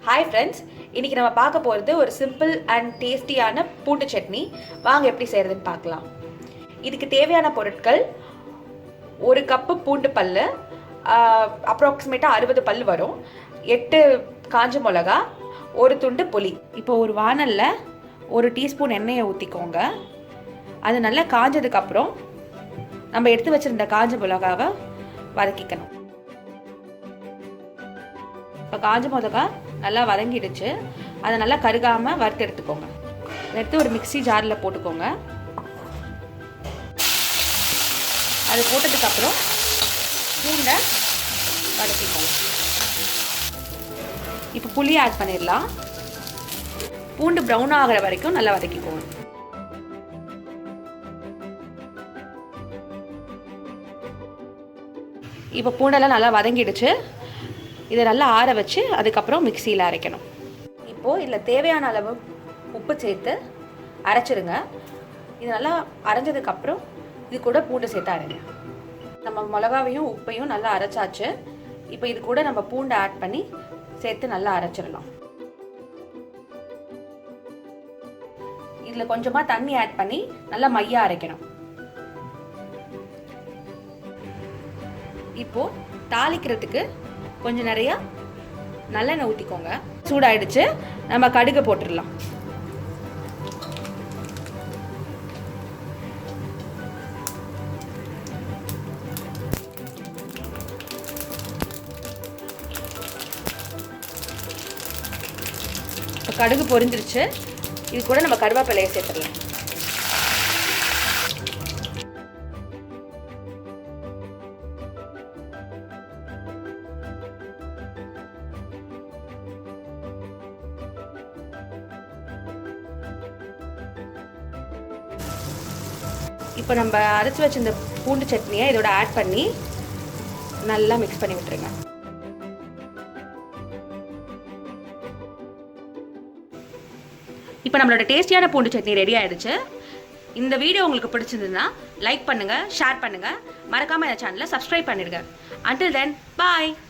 Hi friends, இன்னைக்கு நம்ம பார்க்க போறது ஒரு சிம்பிள் அண்ட் டேஸ்டியான பூண்டு சட்னி. வாங்க எப்படி செய்யறதுன்னு பார்க்கலாம். இதுக்கு தேவையான பொருட்கள் ஒரு கப்பு பூண்டு பல்லு, அப்ராக்சிமேட்டா 60 பல்லு வரும், 8 காஞ்ச மிளகா, ஒரு துண்டு புளி. இப்போ ஒரு வாணல்ல 1 டீஸ்பூன் எண்ணெயை ஊற்றிக்கோங்க. அது நல்லா காஞ்சதுக்கு அப்புறம் நம்ம எடுத்து வச்சிருந்த காஞ்ச மிளகாவை வதக்கிக்கணும். இப்போ காஞ்ச மிளகா நல்லா வதங்கிடுச்சு. அதை நல்லா கருகாமல் வறுத்து எடுத்துக்கோங்க. எடுத்து ஒரு மிக்ஸி ஜாரில் போட்டுக்கோங்க. அது போட்டதுக்கப்புறம் பூண்டை வதக்கிக்கோங்க. இப்போ புளி ஆட் பண்ணிடலாம். பூண்டு ப்ரௌன் ஆகிற வரைக்கும் நல்லா வதக்கிக்கோங்க. இப்போ பூண்டெல்லாம் நல்லா வதங்கிடுச்சு. இதை நல்லா ஆற வச்சு அதுக்கப்புறம் மிக்சியில் அரைக்கணும். இப்போது இதில் தேவையான அளவு உப்பு சேர்த்து அரைச்சிடுங்க. இது நல்லா அரைஞ்சதுக்கப்புறம் இது கூட பூண்டு சேர்த்து அரைங்க. நம்ம மிளகாவையும் உப்பையும் நல்லா அரைச்சாச்சு. இப்போ இது கூட நம்ம பூண்டை ஆட் பண்ணி சேர்த்து நல்லா அரைச்சிடலாம். இதில் கொஞ்சமாக தண்ணி ஆட் பண்ணி நல்லா மையா அரைக்கணும். இப்போது தாளிக்கிறதுக்கு கொஞ்சம் நிறையா நல்லெண்ணெய் ஊற்றிக்கோங்க. சூடாயிடுச்சு. நம்ம கடுகு போட்டுடலாம். இப்போ கடுகு பொரிஞ்சிருச்சு. இது கூட நம்ம கருவேப்பிலையை சேர்த்துடலாம். இப்போ நம்ம அரைச்சி வச்ச இந்த பூண்டு சட்னியை இதோட ஆட் பண்ணி நல்லா மிக்ஸ் பண்ணி விட்டுருங்க. இப்போ நம்மளோட டேஸ்டியான பூண்டு சட்னி ரெடி ஆயிடுச்சு. இந்த வீடியோ உங்களுக்கு பிடிச்சிருந்ததுன்னா லைக் பண்ணுங்க, ஷேர் பண்ணுங்க, மறக்காம இந்த சேனலை சப்ஸ்கிரைப் பண்ணிடுங்க. Until then, bye.